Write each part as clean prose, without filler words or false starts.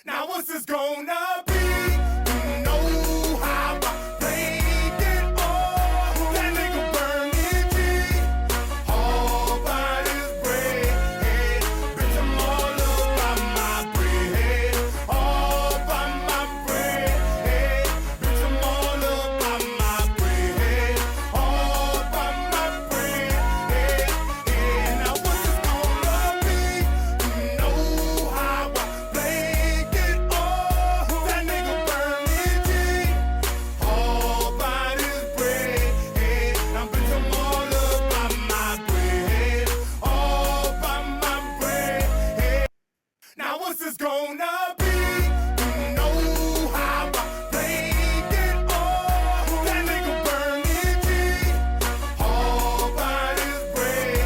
Now what's this gonna be? You know how I played it all. That nigga burning G. All by his bread. Bitch, I'm all about my bread. All by my bread. Bitch, I'm all about my bread. All by my bread. Now what's this gonna be? You know how I played it all. That nigga burning G. All by his bread. Now bitch, I'm all about my bread. All by my bread. Now what's this gonna be? You know how I played it all. That nigga burning G. All by his bread.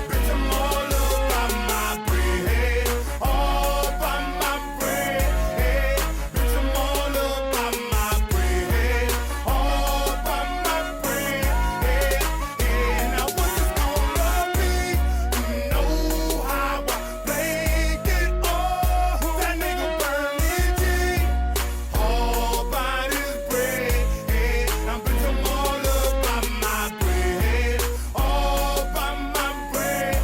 Bitch, I'm all about my bread. All by my bread. Bitch, I'm all about my bread. All by my bread. Now what's this gonna be? You know how I played it all. That nigga burning G. All by his bread. Now bitch, I'm all about my bread. All by my bread.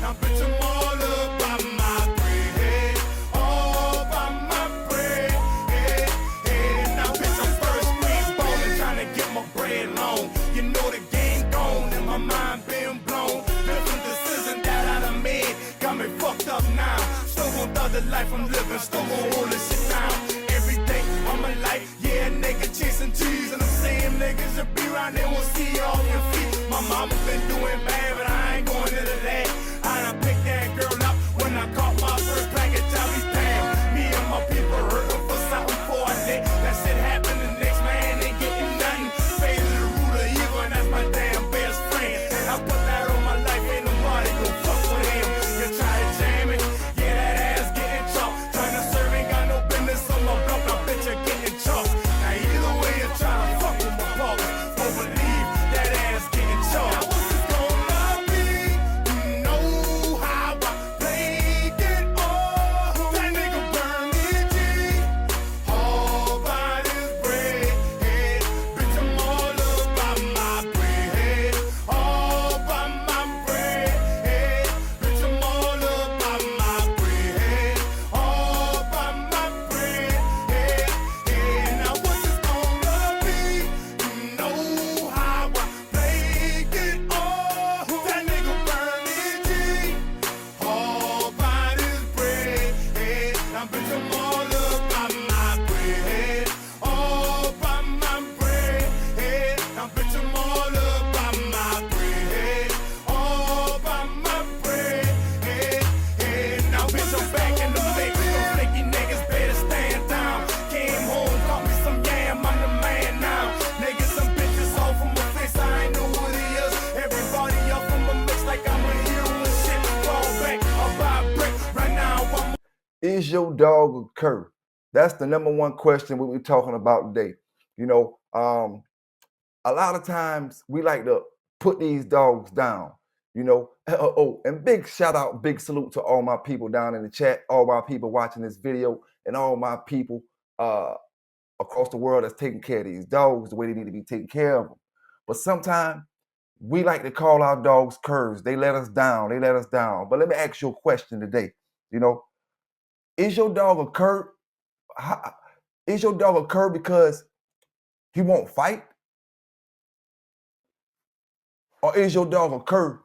Now bitch, I'm all about my bread. All by my bread. Now bitch, I'm first green ballin', trying to get my bread long. You know the game gone and my mind been blown. Different decisions that I done made got me fucked up now. Still gon' thug the life I'm living, still gon' hold this shit down. Every day of my life, yeah, nigga chasing cheese. And the same niggas that be around there won't see you off your feet. My mama been doing bad, but I ain't going into that. I done picked that girl up when I caught my first package. I be damn, me and my people hurting for something for a day. That shit happened, the next man ain't getting nothing. Phase of the root of evil, and that's my damn best friend. And I put that on my life, ain't nobody gon' fuck with him. You try to jam it, yeah, that ass getting chopped. Trying to serve, ain't got no business on my block, now bitch, you're getting chopped. Now either way, you try to fuck with my pockets, won't believe that ass getting chopped. Now what's this gonna be? You know how I played it all. That nigga burning G. All by his bread. Bitch, I'm all about my bread. All by my bread. Bitch, I'm all about my bread. All by my bread. Now what's this gonna be? You know how I played it all. That nigga burning G. All by his bread. Now bitch, I'm all about my bread. All by my bread. Now bitch, I'm all about my bread. All by my bread. Now bitch, I'm back in the mix. Them flaky niggas better stand down. Came home, got me some yam, I'm the man now. Niggas, some bitches all from my face, I ain't know who they is. Everybody up from my mix like I'm a hero and shit. Fall back, I'll buy a brick. Right now, I'm Is your dog a cur? That's the number one question we're talking about today. You know, a lot of times we like to put these dogs down. You know, oh, and big shout out, big salute to all my people down in the chat, all my people watching this video, and all my people across the world that's taking care of these dogs the way they need to be taken care of them. But sometimes we like to call our dogs curs. They let us down. They let us down. But let me ask you a question today. You know, is your dog a cur? Is your dog a cur because he won't fight? Or is your dog a cur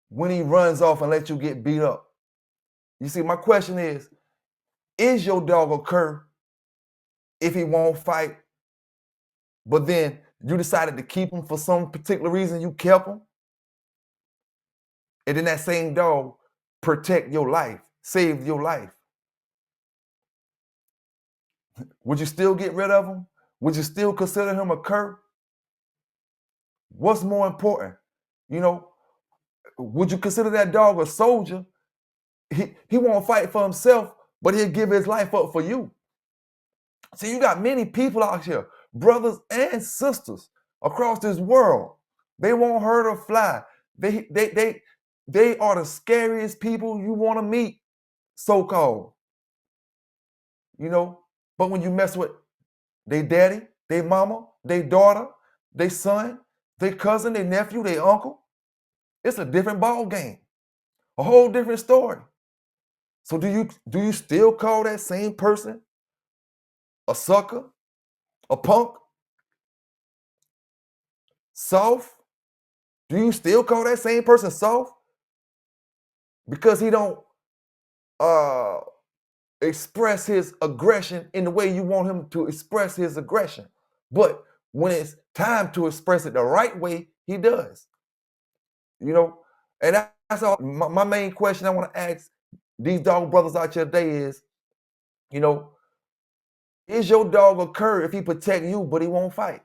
when he runs off and lets you get beat up? You see, my question is your dog a cur if he won't fight, but then you decided to keep him for some particular reason, you kept him? And then that same dog protect your life, saved your life. Would you still get rid of him? Would you still consider him a cur? What's more important? You know, would you consider that dog a soldier? He won't fight for himself, but he'll give his life up for you. See, you got many people out here, brothers and sisters across this world. They won't hurt or fly. They are the scariest people you want to meet. so-called, you know. But when you mess with they daddy, they mama, they daughter, they son, they cousin, they nephew, they uncle, it's a different ball game, a whole different story. So do you still call that same person a sucker, a punk, soft? Do you still call that same person soft because he don't uh express his aggression in the way you want him to express his aggression? But when it's time to express it the right way, he does. You know, and that's all. My main question I want to ask these dog brothers out here today is, you know, is your dog a cur if he protect you but he won't fight?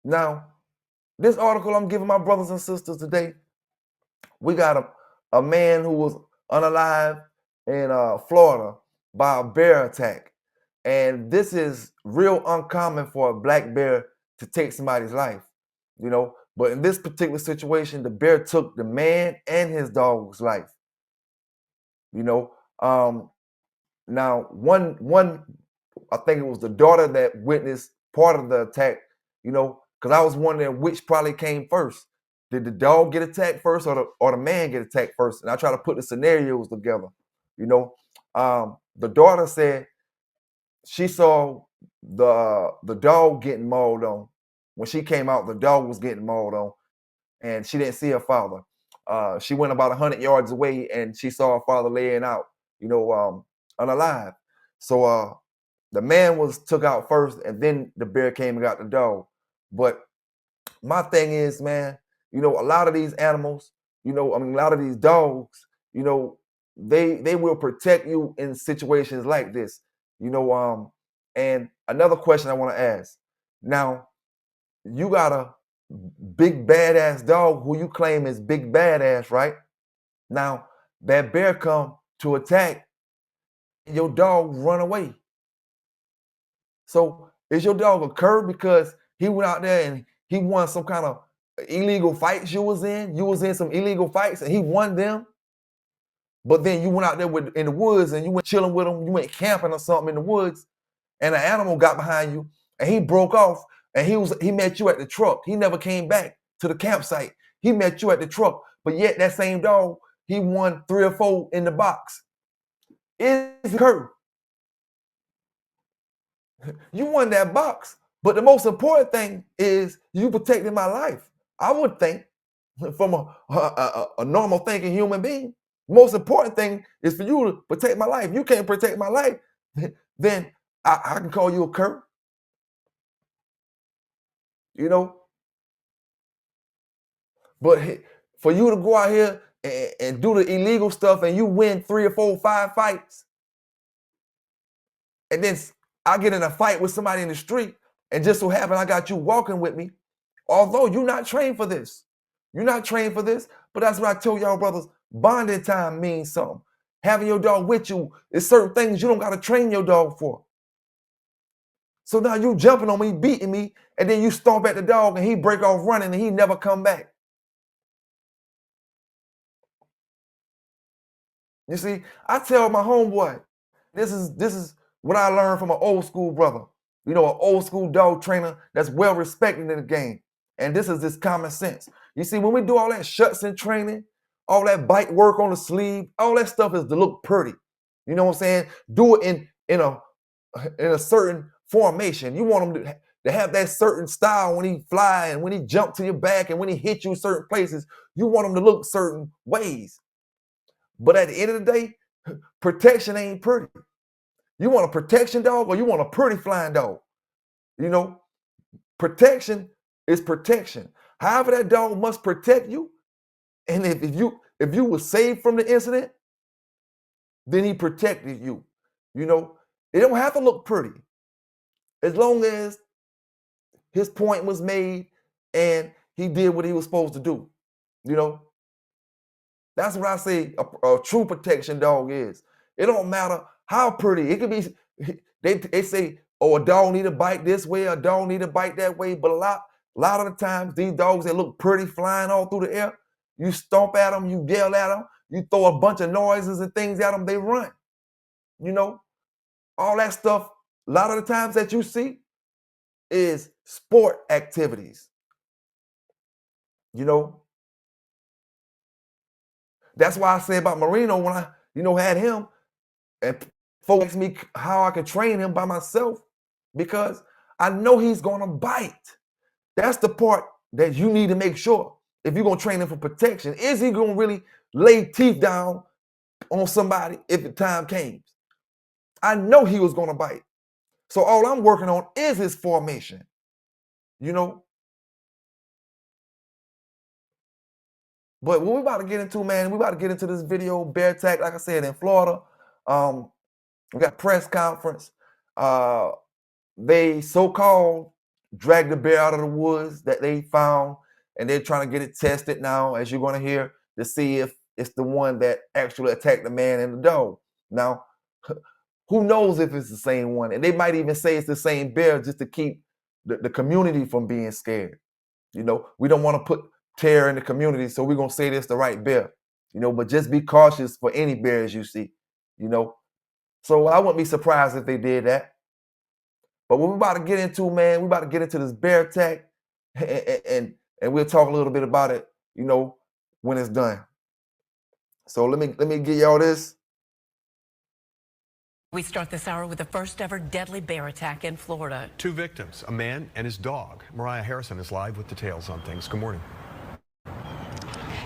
Now, this article I'm giving my brothers and sisters today, we got a man who was unalive in Florida by a bear attack. And this is real uncommon for a black bear to take somebody's life, you know. But in this particular situation, the bear took the man and his dog's life, you know. Now, one, I think it was the daughter that witnessed part of the attack, you know, because I was wondering which probably came first. Did the dog get attacked first or the man get attacked first? And I try to put the scenarios together, you know. The daughter said she saw the dog getting mauled on. When she came out, the dog was getting mauled on, and she didn't see her father. She went about 100 yards away, and she saw her father laying out, you know, unalive. So the man was took out first, and then the bear came and got the dog. But my thing is, man, you know, a lot of these animals, you know, I mean, a lot of these dogs, you know, they will protect you in situations like this, you know. And another question I want to ask. Now, you got a big badass dog who you claim is big badass, right? Now, that bear come to attack, your dog run away. So is your dog a cur because he went out there and he won some kind of illegal fights you was in? You was in some illegal fights and he won them. But then you went out there in the woods and you went chilling with him. You went camping or something in the woods, and an animal got behind you and he broke off and he met you at the truck. He never came back to the campsite. He met you at the truck. But yet that same dog, he won 3 or 4 in the box. Is it cur? You won that box. But the most important thing is you protected my life. I would think, from a normal thinking human being, most important thing is for you to protect my life. You can't protect my life, then I can call you a cur. You know. But for you to go out here and do the illegal stuff and you win 3 or 4 or 5 fights, and then I get in a fight with somebody in the street, and just so happen I got you walking with me, although you're not trained for this. You're not trained for this, but that's what I told y'all brothers. Bonding time means something. Having your dog with you is certain things you don't got to train your dog for. So now you jumping on me, beating me, and then you stomp at the dog and he break off running and he never come back. You see, I tell my homeboy, this is what I learned from an old school brother. You know, an old school dog trainer that's well respected in the game. And this is this common sense. You see, when we do all that shuts in training, all that bite work on the sleeve, all that stuff is to look pretty. You know what I'm saying? Do it in a certain formation. You want him to have that certain style when he fly and when he jump to your back and when he hit you certain places. You want him to look certain ways. But at the end of the day, protection ain't pretty. You want a protection dog or you want a pretty flying dog? You know, protection is protection. However, that dog must protect you. And if you were saved from the incident, then he protected you. You know, it don't have to look pretty. As long as his point was made and he did what he was supposed to do. You know, that's what I say a true protection dog is. It don't matter how pretty. It could be, they say, oh, a dog need to bite this way, a dog need to bite that way. But a lot of the times, these dogs that look pretty flying all through the air, you stomp at them, you yell at them, You throw a bunch of noises and things at them, they run. You know, all that stuff, a lot of the times that you see is sport activities. You know, that's why I say about Marino when I, had him, and folks ask me how I can train him by myself, because I know he's gonna bite. That's the part that you need to make sure. If you're gonna train him for protection, is he gonna really lay teeth down on somebody if the time came? I know he was gonna bite. So all I'm working on is his formation. You know, but what we about to get into, man, we about to get into this video bear attack, like I said, in Florida. We got press conference. They so-called dragged the bear out of the woods that they found, and they're trying to get it tested now, as you're going to hear, to see if it's the one that actually attacked the man and the dog. Now, who knows if it's the same one? And they might even say it's the same bear just to keep the community from being scared. You know, we don't want to put terror in the community, so we're going to say this the right bear. You know, but just be cautious for any bears you see, you know. So I wouldn't be surprised if they did that. But what we're about to get into, man, we're about to get into this bear attack, and we'll talk a little bit about it, you know, when it's done. So let me give y'all this. We start this hour with the first ever deadly bear attack in Florida. 2 victims, a man and his dog. Mariah Harrison is live with details on things. Good morning.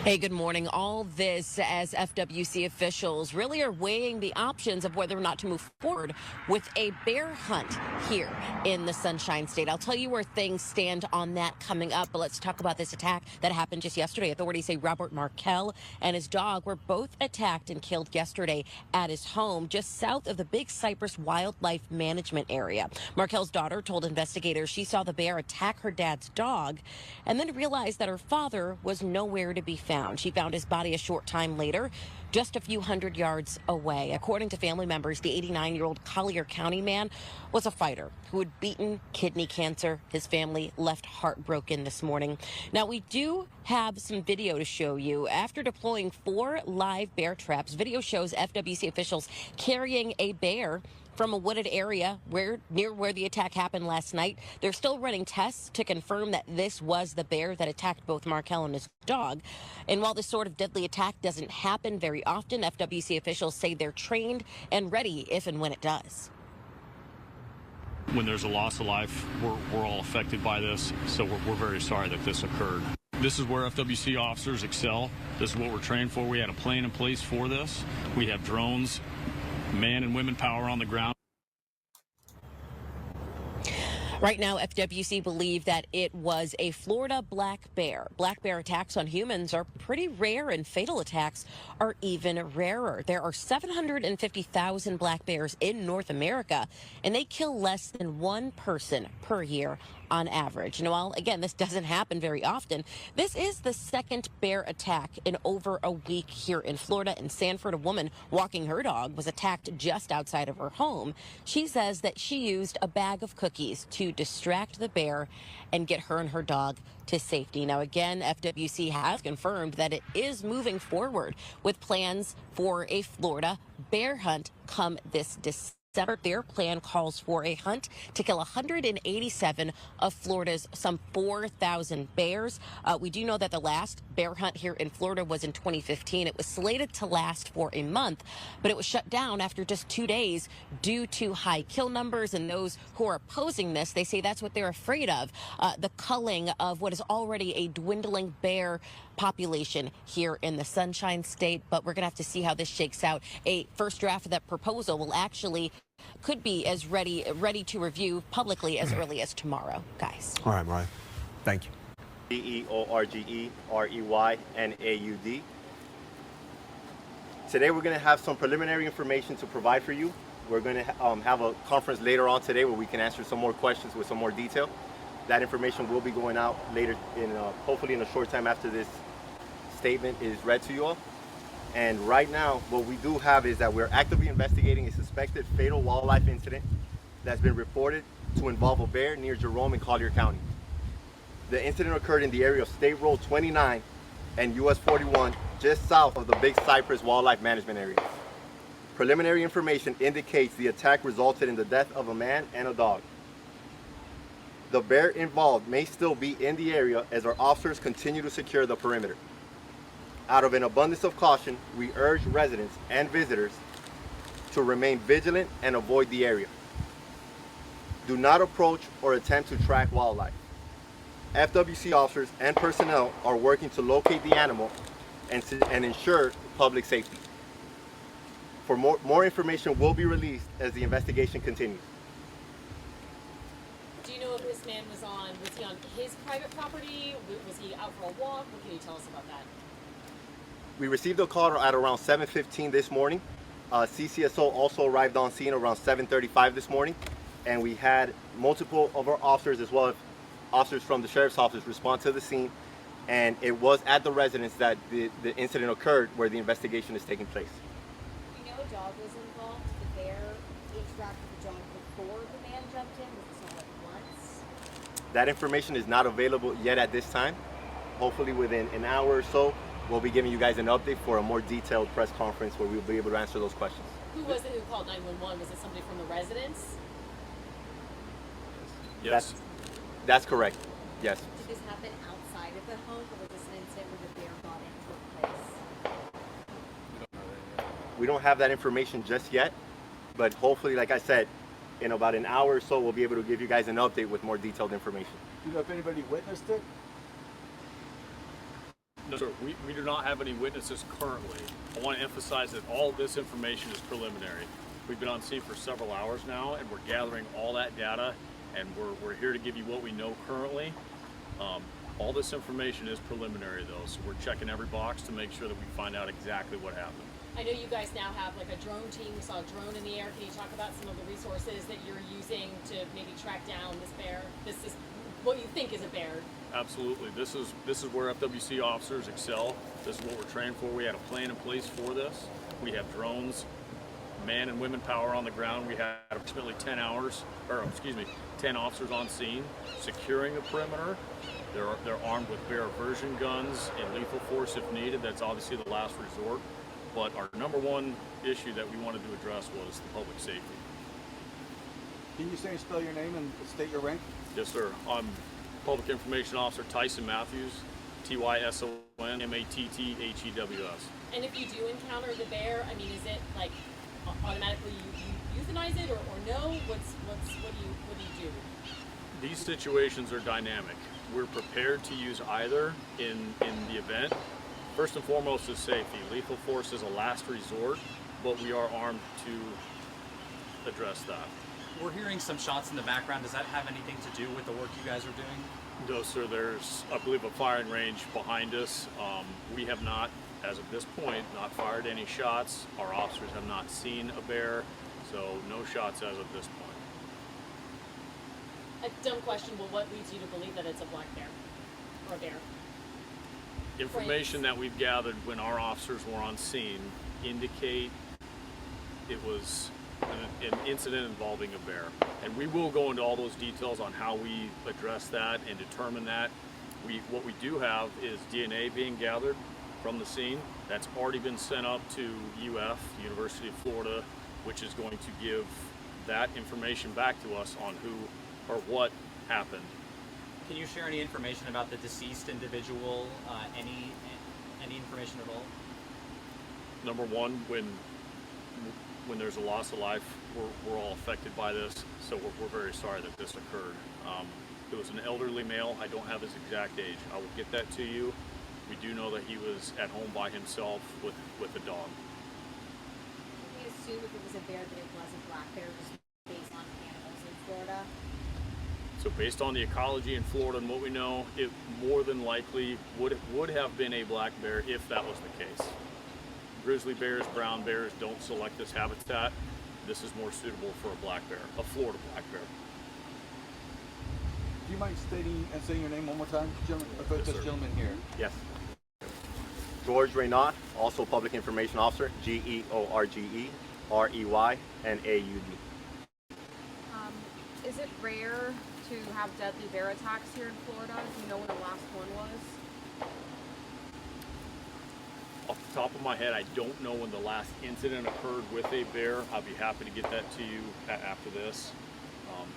Hey, good morning. All this as FWC officials really are weighing the options of whether or not to move forward with a bear hunt here in the Sunshine State. I'll tell you where things stand on that coming up, but let's talk about this attack that happened just yesterday. Authorities say Robert Markell and his dog were both attacked and killed yesterday at his home just south of the Big Cypress Wildlife Management Area. Markell's daughter told investigators she saw the bear attack her dad's dog and then realized that her father was nowhere to be found. She found his body a short time later, just a few hundred yards away. According to family members, the 89-year-old Collier County man was a fighter who had beaten kidney cancer. His family left heartbroken this morning. Now, we do have some video to show you. After deploying 4 live bear traps, video shows FWC officials carrying a bear from a wooded area near where the attack happened last night. They're still running tests to confirm that this was the bear that attacked both Markell and his dog. And while this sort of deadly attack doesn't happen very often, FWC officials say they're trained and ready if and when it does. When there's a loss of life, we're all affected by this, so we're very sorry that this occurred. This is where FWC officers excel. This is what we're trained for. We had a plan in place for this. We have drones, man and women power on the ground. Right now, FWC believe that it was a Florida black bear. Black bear attacks on humans are pretty rare, and fatal attacks are even rarer. There are 750,000 black bears in North America, and they kill less than 1 person per year on average. Now, while, again, this doesn't happen very often, this is the second bear attack in over a week here in Florida. In Sanford, a woman walking her dog was attacked just outside of her home. She says that she used a bag of cookies to distract the bear and get her and her dog to safety. Now, again, FWC has confirmed that it is moving forward with plans for a Florida bear hunt come this December. Their plan calls for a hunt to kill 187 of Florida's some 4,000 bears. We do know that the last bear hunt here in Florida was in 2015. It was slated to last for a month, but it was shut down after just 2 days due to high kill numbers. And those who are opposing this, they say that's what they're afraid of, the culling of what is already a dwindling bear population here in the Sunshine State. But we're going to have to see how this shakes out. A first draft of that proposal will actually could be as ready to review publicly as early as tomorrow, guys. All right, Mariah. Thank you. BEORGEREYNAUD. Today we're going to have some preliminary information to provide for you. We're going to have a conference later on today where we can answer some more questions with some more detail. That information will be going out later, hopefully in a short time after this statement is read to you all. And right now, what we do have is that we're actively investigating a suspected fatal wildlife incident that's been reported to involve a bear near Jerome in Collier County. The incident occurred in the area of State Road 29 and US 41 just south of the Big Cypress Wildlife Management Area. Preliminary information indicates the attack resulted in the death of a man and a dog. The bear involved may still be in the area as our officers continue to secure the perimeter. Out of an abundance of caution, we urge residents and visitors to remain vigilant and avoid the area. Do not approach or attempt to track wildlife. FWC officers and personnel are working to locate the animal and ensure public safety. For more information will be released as the investigation continues. Do you know if this man was he on his private property? Was he out for a walk? What can you tell us about that? We received a call at around 7:15 this morning. CCSO also arrived on scene around 7:35 this morning, and we had multiple of our officers as well as officers from the sheriff's office respond to the scene, and it was at the residence that the incident occurred where the investigation is taking place. We know a dog was involved. The bear interacted with the dog before the man jumped in. Was this all at once? That information is not available yet at this time. Hopefully within an hour or so, we'll be giving you guys an update for a more detailed press conference where we'll be able to answer those questions. Who was it who called 911? Was it somebody from the residence? Yes. That's correct. Yes. Did this happen outside of the home, or was this an incident where the bear got into a place? We don't have that information just yet, but hopefully, like I said, in about an hour or so, we'll be able to give you guys an update with more detailed information. Do you know if anybody witnessed it? No, sir. We do not have any witnesses currently. I want to emphasize that all this information is preliminary. We've been on scene for several hours now, and we're gathering all that data, and we're here to give you what we know currently. All this information is preliminary, though, so we're checking every box to make sure that we find out exactly what happened. I know you guys now have like a drone team. We saw a drone in the air. Can you talk about some of the resources that you're using to maybe track down this bear? This is what you think is a bear. Absolutely. This is where FWC officers excel. This is what we're trained for. We had a plan in place for this. We have drones, man and women power on the ground. We had approximately 10 officers on scene securing the perimeter. They're armed with bear aversion guns and lethal force if needed. That's obviously the last resort. But our number one issue that we wanted to address was the public safety. Can you say spell your name and state your rank? Yes, sir. I'm Public Information Officer Tyson Matthews, TYSON MATTHEWS. And if you do encounter the bear, I mean, is it like automatically you euthanize it or no? What do you do? These situations are dynamic. We're prepared to use either in the event. First and foremost is safety. Lethal force is a last resort, but we are armed to address that. We're hearing some shots in the background. Does that have anything to do with the work you guys are doing? No, sir. There's, I believe, a firing range behind us. We have not, as of this point, not fired any shots. Our officers have not seen a bear, so no shots as of this point. A dumb question, but what leads you to believe that it's a black bear or a bear? Information that we've gathered when our officers were on scene indicate it was an incident involving a bear. And we will go into all those details on how we address that and determine that. What we do have is DNA being gathered from the scene. That's already been sent up to UF, University of Florida, which is going to give that information back to us on who or what happened. Can you share any information about the deceased individual? Any information at all? Number one, when there's a loss of life, we're all affected by this, so we're very sorry that this occurred. It was an elderly male. I don't have his exact age. I will get that to you. We do know that he was at home by himself with a dog. Can we assume if it was a bear that it was a black bear just based on animals in Florida? So based on the ecology in Florida and what we know, it more than likely would have been a black bear if that was the case. Grizzly bears, brown bears don't select this habitat. This is more suitable for a black bear, a Florida black bear. Do you mind stating and saying your name one more time, gentlemen? Yes, This sir. gentleman here. Yes. George Reynaud, also Public Information Officer, GEORGE REYNAUD. Is it rare to have deadly bear attacks here in Florida? Do you know when the last one was? Off the top of my head, I don't know when the last incident occurred with a bear. I'll be happy to get that to you after this.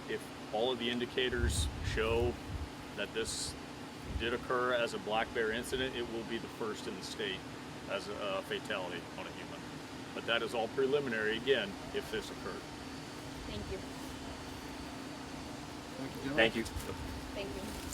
If all of the indicators show that this did occur as a black bear incident, it will be the first in the state as a fatality on a human. But that is all preliminary, again, if this occurred. Thank you. Thank you, gentlemen. Thank you. Thank you.